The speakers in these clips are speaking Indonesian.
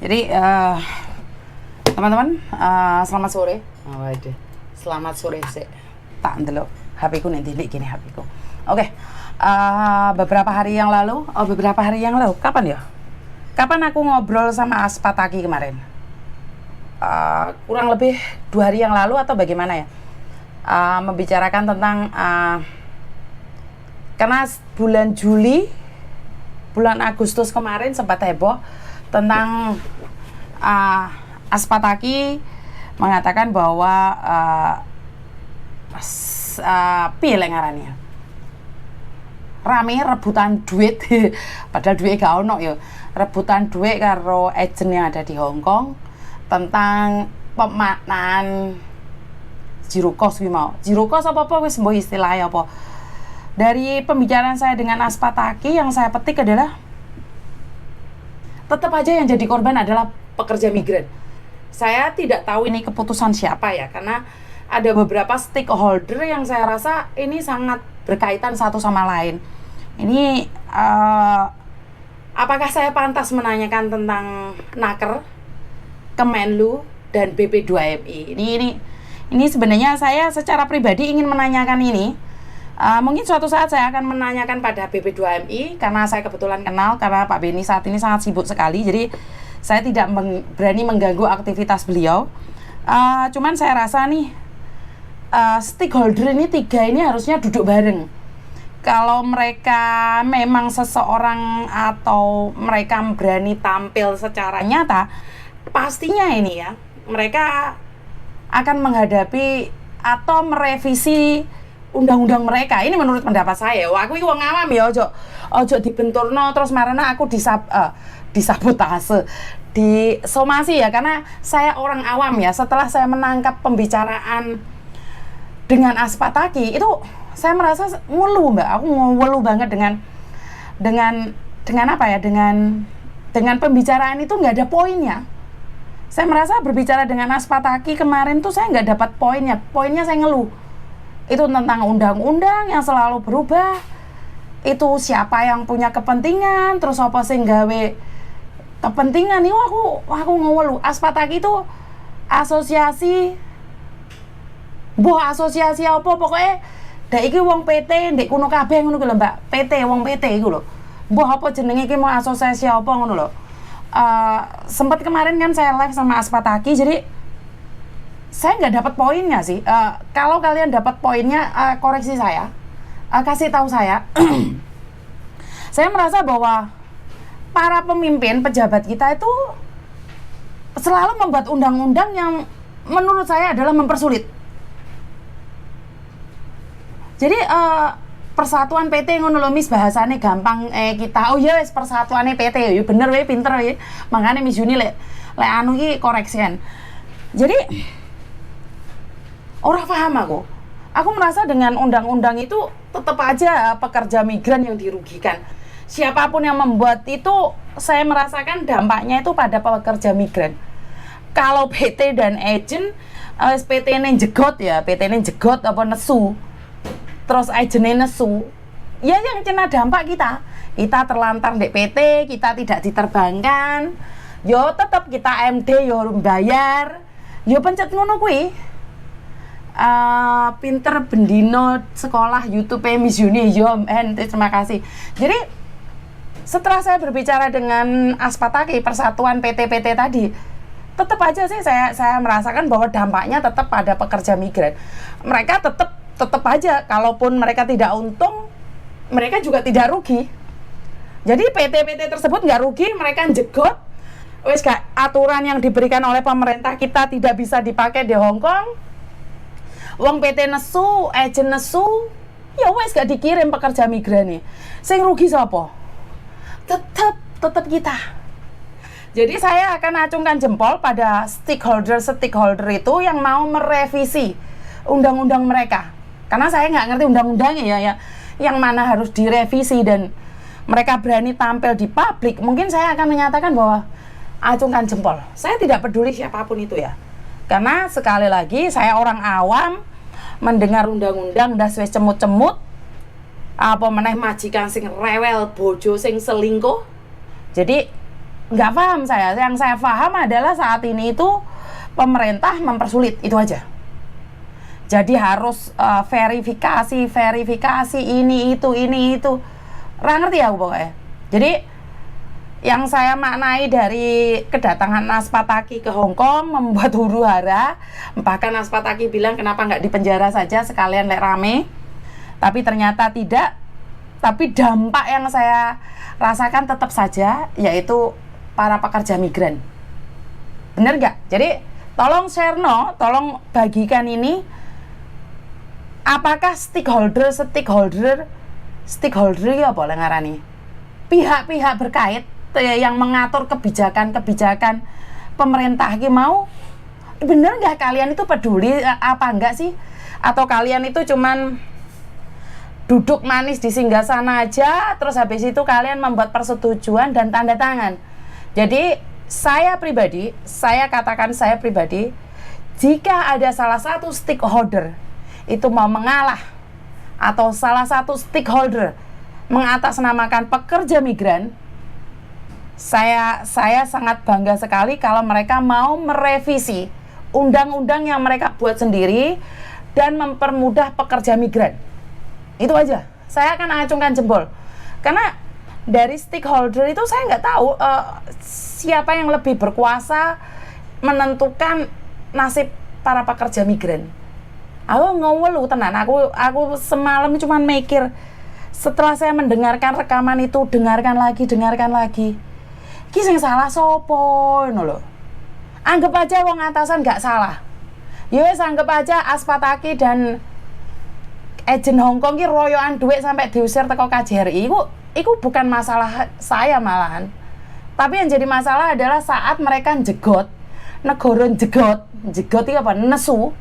Jadi teman-teman, selamat sore. Waduh, selamat sore sih. Tak ndelok HP ku nanti gini HP ku. Oke. Beberapa hari yang lalu, kapan ya? Kapan aku ngobrol sama Aspataki kemarin? Kurang lebih 2 hari yang lalu atau bagaimana ya? Membicarakan tentang karena bulan Juli, bulan Agustus kemarin sempat heboh tentang Aspataki mengatakan bahwa pilih ngarannya rame rebutan duit padahal duit gak ono ya, rebutan duit karo agent yang ada di Hong Kong tentang pemaknaan zero cost mau. Zero cost apa wis mbok istilahnya apa. Dari pembicaraan saya dengan Aspataki yang saya petik adalah tetap aja yang jadi korban adalah pekerja migran. Saya tidak tahu ini keputusan siapa ya, karena ada beberapa stakeholder yang saya rasa ini sangat berkaitan satu sama lain. Ini apakah saya pantas menanyakan tentang Naker, Kemenlu, dan BP2MI? Ini sebenarnya saya secara pribadi ingin menanyakan ini. Mungkin suatu saat saya akan menanyakan pada BP2MI karena saya kebetulan kenal, karena Pak Beni saat ini sangat sibuk sekali, jadi saya tidak berani mengganggu aktivitas beliau. Cuman saya rasa nih stakeholder ini 3 ini harusnya duduk bareng. Kalau mereka memang seseorang atau mereka berani tampil secara nyata, pastinya ini ya mereka akan menghadapi atau merevisi undang-undang mereka. Ini menurut pendapat saya. Wah, aku iki wong awam ya, ojo dibenturno terus marana aku disabotase, disomasi ya, karena saya orang awam ya. Setelah saya menangkap pembicaraan dengan Aspataki itu saya merasa ngeluh, Mbak. Aku ngeluh banget dengan apa ya? Dengan pembicaraan itu nggak ada poinnya. Saya merasa berbicara dengan Aspataki kemarin tuh saya nggak dapat poinnya. Poinnya saya ngeluh. Itu tentang undang-undang yang selalu berubah, itu siapa yang punya kepentingan, terus apa sih gawe kepentingan. Ini aku ngeluh. Aspataki itu asosiasi apa pokoknya dek iki wong PT ndek kuno kabeh ngono ku lho, Mbak. PT wong PT iku lho. Mbah apa jenenge iki mau asosiasi apa ngono lho. Sempat kemarin kan saya live sama Aspataki, jadi saya nggak dapat poinnya sih. Kalau kalian dapat poinnya, koreksi saya, kasih tahu saya. Saya merasa bahwa para pemimpin, pejabat kita itu selalu membuat undang-undang yang menurut saya adalah mempersulit. Jadi persatuan PT ngono lho Miss, bahasane gampang kita. Oh ya wis persatuane PT ya bener we, pinter we. Makane Miss Juni lek anu iki koreksian. Jadi orang paham aku. Aku merasa dengan undang-undang itu tetap aja pekerja migran yang dirugikan. Siapapun yang membuat itu, saya merasakan dampaknya itu pada pekerja migran. Kalau PT dan agent, PT ini jegot ya, PT ini jegot apa nesu, terus agentnya nesu, ya yang kena dampak kita. Kita terlantar di PT, kita tidak diterbangkan, yo tetap kita MD yo bayar, yo pencet ngono kuwi. Pinter bendino sekolah YouTube Miss Juni, terima kasih. Jadi setelah saya berbicara dengan Aspataki, persatuan PT-PT tadi, tetap aja sih saya merasakan bahwa dampaknya tetap pada pekerja migran. Mereka tetap aja, kalaupun mereka tidak untung, mereka juga tidak rugi. Jadi PT-PT tersebut nggak rugi, mereka jegot. Wes gak, aturan yang diberikan oleh pemerintah kita tidak bisa dipakai di Hong Kong. Wong PT nesu, agent nesu, ya wes gak dikirim pekerja migran nih. Sing rugi siapa? Tetap kita. Jadi saya akan acungkan jempol pada stakeholder itu yang mau merevisi undang-undang mereka. Karena saya nggak ngerti undang-undangnya ya, yang mana harus direvisi dan mereka berani tampil di publik. Mungkin saya akan menyatakan bahwa acungkan jempol. Saya tidak peduli siapapun itu ya. Karena sekali lagi saya orang awam, mendengar undang-undang das wis cemut-cemut, apa meneh majikan sing rewel, bojo sing selingkuh. Jadi nggak paham saya. Yang saya paham adalah saat ini itu pemerintah mempersulit, itu aja. Jadi harus verifikasi ini itu. Nggak ngerti ya aku pokoknya. Jadi yang saya maknai dari kedatangan Aspataki ke Hong Kong membuat huru-hara. Bahkan Aspataki bilang kenapa nggak dipenjara saja sekalian lek rame. Tapi ternyata tidak. Tapi dampak yang saya rasakan tetap saja, yaitu para pekerja migran. Bener nggak? Jadi tolong share tolong bagikan ini. Apakah stakeholder ya boleh ngarani? Pihak-pihak berkait yang mengatur kebijakan pemerintah ini mau bener nggak kalian itu peduli apa enggak sih? Atau kalian itu cuman duduk manis di singgasana aja, terus habis itu kalian membuat persetujuan dan tanda tangan. Jadi saya pribadi, jika ada salah satu stakeholder itu mau mengalah atau salah satu stakeholder mengatasnamakan pekerja migran, saya sangat bangga sekali kalau mereka mau merevisi undang-undang yang mereka buat sendiri dan mempermudah pekerja migran. Itu aja. Saya akan acungkan jempol. Karena dari stakeholder itu saya nggak tahu siapa yang lebih berkuasa menentukan nasib para pekerja migran. Aku ngawelu tenan. Aku semalam cuma mikir. Setelah saya mendengarkan rekaman itu, dengarkan lagi. Ki sing salah sopo ngono lho. Anggap aja wong atasan nggak salah. Ya wis anggap aja Aspataki dan agen Hong Kong ki royoan duit sampai diusir teko KJRI. Iku bukan masalah saya malahan. Tapi yang jadi masalah adalah saat mereka jegot, negara jegot itu apa? Nesu.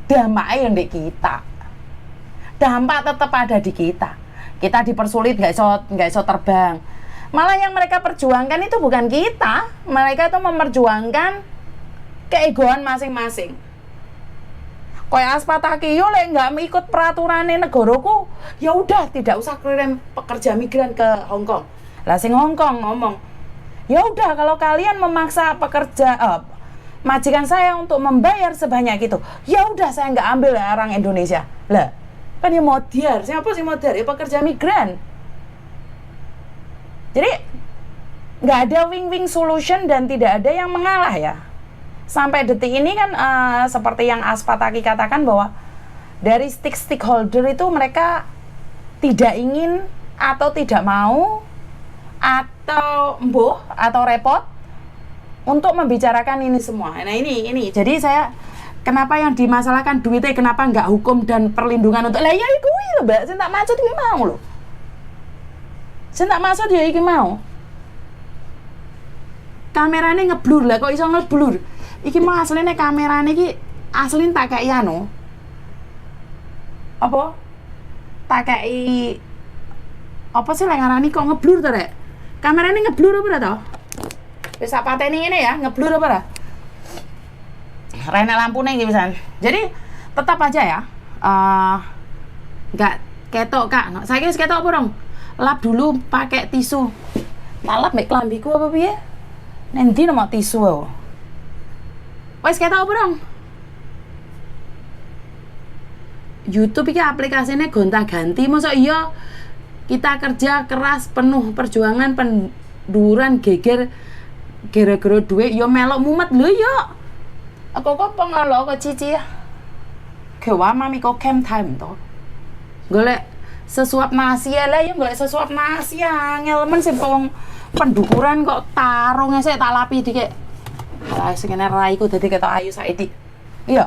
Dampak yang di kita. Dampak tetap ada di kita. Kita dipersulit nggak iso terbang. Malah yang mereka perjuangkan itu bukan kita. Mereka itu memperjuangkan keegoan masing-masing. Kayak Aspataki yo lek nggak ikut peraturannya negaraku, ya udah tidak usah kirim pekerja migran ke Hong Kong. Lah sing Hong Kong ngomong, ya udah kalau kalian memaksa majikan saya untuk membayar sebanyak itu, ya udah saya nggak ambil orang Indonesia. Lah kan ya modiar, siapa sih modiar? Ya pekerja migran. Jadi nggak ada win-win solution dan tidak ada yang mengalah ya. Sampai detik ini kan seperti yang Aspataki katakan bahwa dari stakeholder itu mereka tidak ingin atau tidak mau atau repot untuk membicarakan ini semua. Nah ini. Jadi saya kenapa yang dimasalahkan duitnya, kenapa nggak hukum dan perlindungan untuk lah ya iku lho Mbak, saya tak maksud iki mau lho. Saya tak maksud ya iki mau. Kamerane ngeblur lah, kok iso ngeblur? Iki mah aslinya kamerane iki aslin tak kayak anu. Apa? Tak kayak apa sih lek ngarani kok ngeblur to rek? Kamerane ngeblur apa to? Wis sak pateni ngene ya, ngeblur apa ora? Rene lampune iki pisan. Jadi tetap aja ya. Enggak ketok Kak. Saiki wis ketok apa dong? Lap dulu pakai tisu. Lap mek klambiku apa piye? Nanti nomor tisu wae. Wes ketok apa dong? YouTube iki aplikasinya gonta-ganti. Masa iya kita kerja keras penuh perjuangan penduran geger gara-gara duit yo melok mumet lho yo. Aku kok pengelok kok cici ya. Kewa mami kok camp time to. Golek sesuap nasi lah yo golek sesuap nasi angel men sing pendukuran kok tarungnya saya tak lapi dikek. Lah sing ngene raiku dadi ketok ayu saiki. Iya.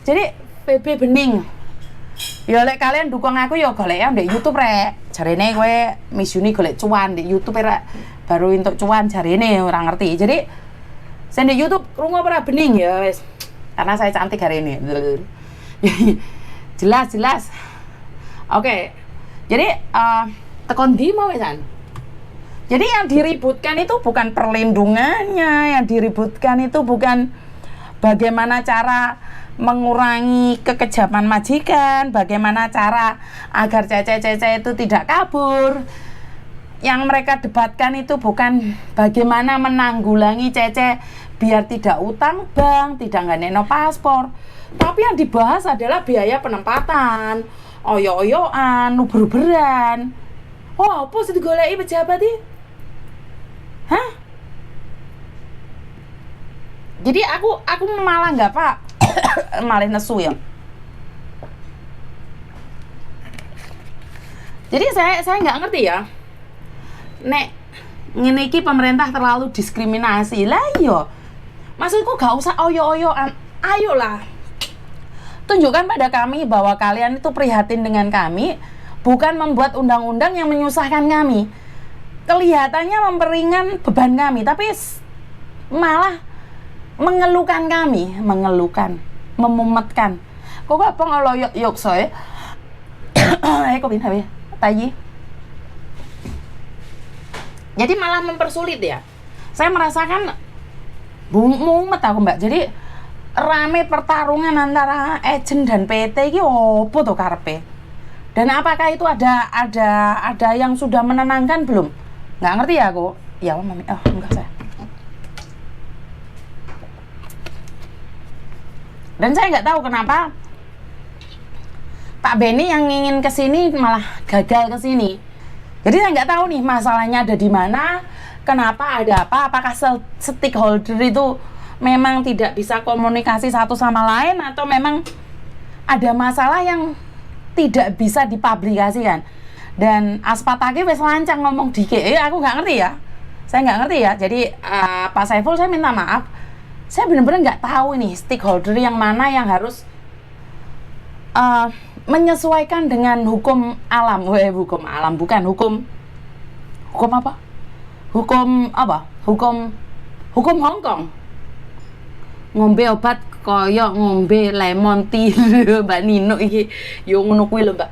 Jadi PB bening. Ya lek kalian dukung aku ya golek ya ndek YouTube rek. Jarene kowe Miss Uni golek cuan di YouTube rek. Baru untuk cuan jarene ora ngerti. Jadi saya di YouTube rungo ora bening ya wis. Karena saya cantik hari ini. Jelas. Oke. Jadi tekon di mau wesan. Jadi yang diributkan itu bukan perlindungannya, yang diributkan itu bukan bagaimana cara mengurangi kekejaman majikan, bagaimana cara agar cece-cece itu tidak kabur. yang mereka debatkan itu bukan bagaimana menanggulangi Cece biar tidak utang bank, tidak nggak paspor, tapi yang dibahas adalah biaya penempatan, oyo-oyoan, uber-uberan. Oh, apa sih digoleki pejabat iki? Hah? Jadi aku malah nggak Pak, malah nesu ya. Jadi saya nggak ngerti ya. Nek ngene iki pemerintah terlalu diskriminasi. Lah iya. Maksudku gak usah oyo-oyoan. Ayolah. Tunjukkan pada kami bahwa kalian itu prihatin dengan kami, bukan membuat undang-undang yang menyusahkan kami. Kelihatannya memperingan beban kami, tapi malah mengeluhkan kami, memumetkan. Kok apa ngoloyok yok soe? Kok bin tayi. Jadi malah mempersulit ya. Saya merasakan mumet aku Mbak. Jadi rame pertarungan antara agent dan PT iki opo to karepe? Dan apakah itu ada yang sudah menenangkan belum? Nggak ngerti ya aku. Ya Mami. Oh, enggak saya. Dan saya nggak tahu kenapa Pak Benny yang ingin kesini malah gagal kesini. Jadi saya nggak tahu nih masalahnya ada di mana, kenapa, ada apa, apakah stakeholder itu memang tidak bisa komunikasi satu sama lain, atau memang ada masalah yang tidak bisa dipublikasikan. Dan Aspatake wes lancang ngomong dike, aku nggak ngerti ya, saya nggak ngerti ya. Jadi Pak Saiful, saya minta maaf, saya benar-benar nggak tahu nih stakeholder yang mana yang harus menyesuaikan dengan hukum alam. Hukum alam bukan hukum apa? Hukum Hong Kong. Ngombe obat koyo ngombe lemon tea Mbak Nino iki yo ngono kuwi lho Mbak.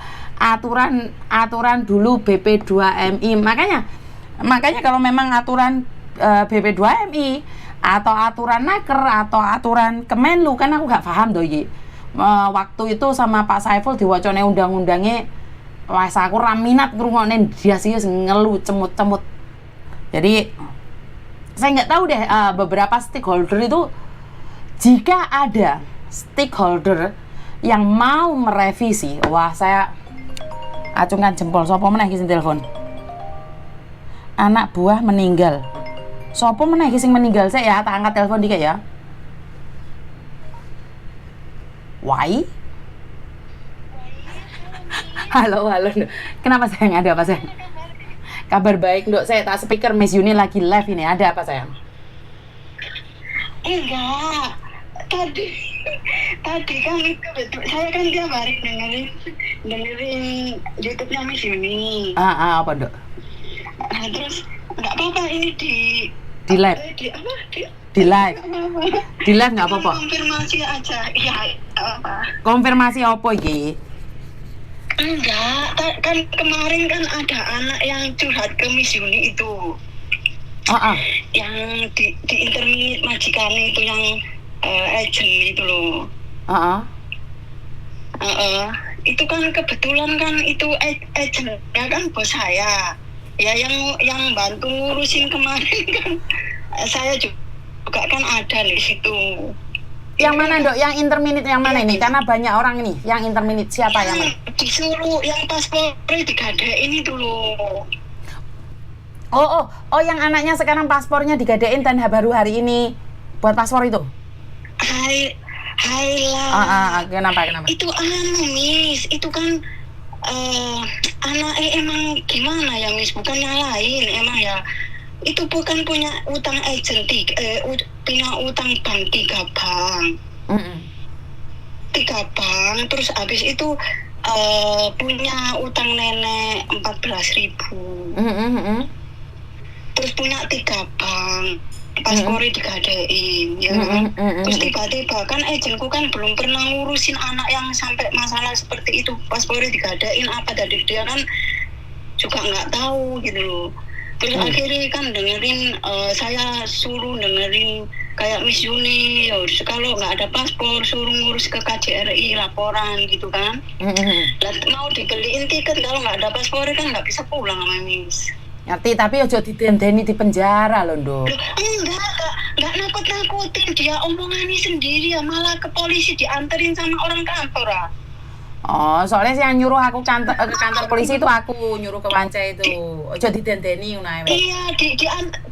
Aturan dulu BP2MI. Makanya kalau memang aturan BP2MI atau aturan Naker atau aturan Kemenlu, kan aku gak paham to iki. Waktu itu sama Pak Saiful diwacane undang-undangnya, wes aku ra minat ngrungokne dia sih ngelu cemut-cemut. Jadi saya nggak tahu deh beberapa stakeholder itu, jika ada stakeholder yang mau merevisi, wah saya acungkan jempol. Sopo meneh iki sing telepon? Anak buah meninggal. Sopo meneh iki sing meninggal? Saya ya tak angkat telepon dikit ya. Why? Halo. Kenapa sayang? Ada apa sayang? Kabar baik, Dok. Saya tak speaker Miss Yuni lagi live ini. Ada apa sayang? Enggak. Tadi kan itu betul. Saya kan tiap hari dengerin YouTube-nya Miss Yuni. Apa, Dok? Nah, terus enggak apa-apa ini di live. Di live. Di live nggak apa-apa. Konfirmasi aja. Iya, apa? Konfirmasi apa iki? Enggak, kan kemarin kan ada anak yang curhat ke Miss Yuni itu. Yang di intermediate majikan itu yang agent itu loh. Itu kan kebetulan kan itu agent ya kan bos saya. Ya yang bantu ngurusin kemarin kan saya juga kan ada di situ. Yang mana, Dok? Yang intermediate yang mana ini? Karena banyak orang ini. Yang intermediate siapa yang mana? Disuruh yang paspornya digadein itu loh. Oh, yang anaknya sekarang paspornya digadein dan baru hari ini buat paspor itu. Hai lah. Kenapa? Itu Miss, itu kan anaknya emang gimana ya Miss, bukan nyalain emang ya. Itu bukan punya utang agent, punya utang bank 3 bank. 3 bank, terus habis itu punya utang nenek 14.000. Terus punya 3 bank, paspornya digadein, ya. Terus tiba-tiba kan agentku kan belum pernah ngurusin anak yang sampai masalah seperti itu, paspornya digadein apa tadi, dia kan juga nggak tahu gitu loh. Terus akhirnya kan saya suruh dengerin kayak Miss Yuni, kalau nggak ada paspor suruh ngurus ke KJRI laporan gitu kan. Mau dibeliin tiket, kalau nggak ada paspor kan nggak bisa pulang sama Miss. Ngerti, tapi ojo didendeni di penjara loh, Nduk. Enggak nakut-nakutin, dia omongannya sendiri ya, malah ke polisi dianterin sama orang kantor ah. Oh, soalnya sih yang nyuruh aku ke kantor polisi itu aku nyuruh ke Wance itu. Ojo didendeni ngono ae. Iya,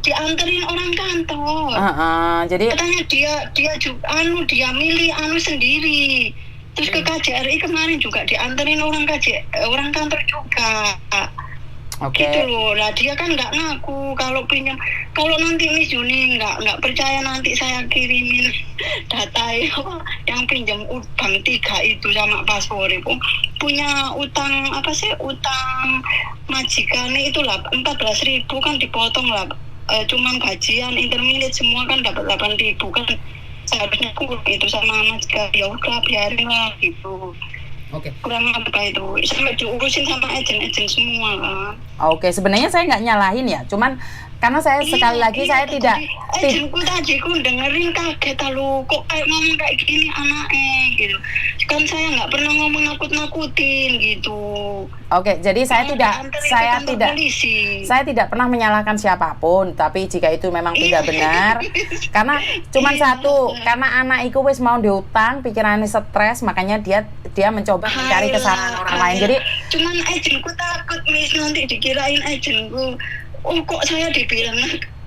dianterin orang kantor. Jadi katanya dia juga dia milih sendiri. Terus ke KJRI kemarin juga dianterin orang kantor juga. Oke. Gitu loh. Lah dia kan nggak ngaku kalau pinjam. Kalau nanti Miss Juni nggak percaya, nanti saya kirimin data yang pinjam bank 3 itu sama paspor itu. Punya utang apa sih? Utang majikan itu lah 14.000 kan dipotong lah. Cuman gajian intermediate semua kan dapat 8.000 kan. Seharusnya kurang itu sama majikan. Ya udah biarin lah gitu. Oke. Kurang apa itu, sampai diurusin sama agen-agen semua kan. Oke, sebenarnya saya nggak nyalahin ya, cuman karena saya sekali lagi saya tidak. Agenku tadi ku dengerin kaget lu kok kayak ngomong kayak gini anaknya gitu. Kan saya nggak pernah ngomong nakut-nakutin gitu. Oke, jadi saya tidak pernah menyalahkan siapapun, tapi jika itu memang tidak benar, karena cuman satu, karena anak iku wis mau diutang, pikirannya stres, makanya dia mencoba mencari kesalahan orang lain. Jadi cuman agenku takut Miss nanti dikirain agenku. Oh kok saya dibilang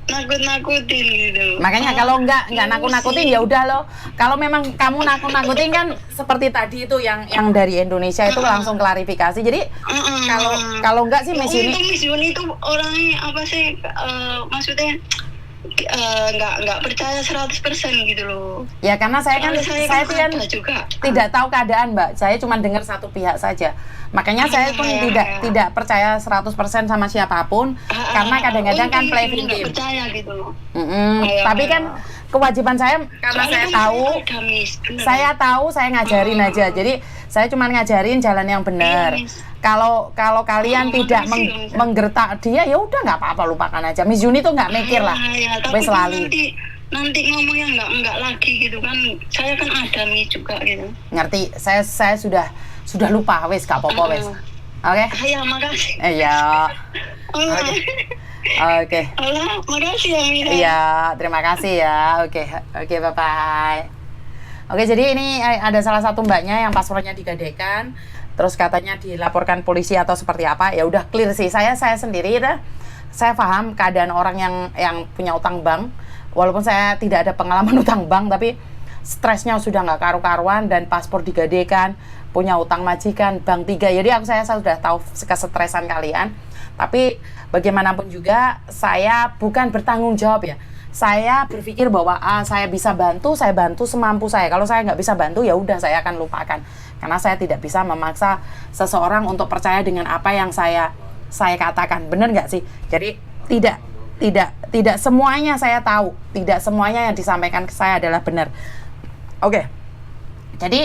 nakut-nakutin gitu. Makanya kalau nggak nakut-nakutin ya udah loh. Kalau memang kamu nakut-nakutin kan seperti tadi itu yang dari Indonesia itu langsung klarifikasi. Jadi kalau nggak sih Miss Yuni. Miss Yuni itu orangnya apa sih? Maksudnya nggak percaya 100% gitu loh. Ya karena saya kan juga tidak tahu keadaan Mbak. Saya cuma dengar satu pihak saja. Makanya saya pun tidak percaya 100% sama siapapun karena kadang-kadang kan play game. Nggak percaya gitu loh. Tapi kan kewajiban saya karena saya tahu saya ngajarin aja. Jadi saya cuma ngajarin jalan yang benar. Kalau kalian tidak menggertak dia, ya udah nggak apa-apa, lupakan aja. Miss Juni tuh nggak mikir lah, wes lali. Nanti ngomongnya nggak lagi gitu kan. Saya kan ada Miss juga gitu. Ngerti? Saya sudah lupa, wes nggak apa-apa wes. Oke? Ya makasih. Iya. Oke. Makasih ya Mira. Iya, terima kasih ya. Oke, bye bye. Oke, jadi ini ada salah satu mbaknya yang paspornya digadaikan, terus katanya dilaporkan polisi atau seperti apa. Ya udah clear sih. Saya sendiri saya paham keadaan orang yang punya utang bank. Walaupun saya tidak ada pengalaman utang bank, tapi stresnya sudah nggak karu-karuan dan paspor digadaikan, punya utang majikan, bank 3. Jadi saya sudah tahu kesetresan kalian. Tapi bagaimanapun juga saya bukan bertanggung jawab ya. Saya berpikir bahwa saya bisa bantu, saya bantu semampu saya. Kalau saya nggak bisa bantu, ya udah saya akan lupakan. Karena saya tidak bisa memaksa seseorang untuk percaya dengan apa yang saya katakan. Benar nggak sih? Jadi tidak semuanya saya tahu, tidak semuanya yang disampaikan ke saya adalah benar. Oke. Jadi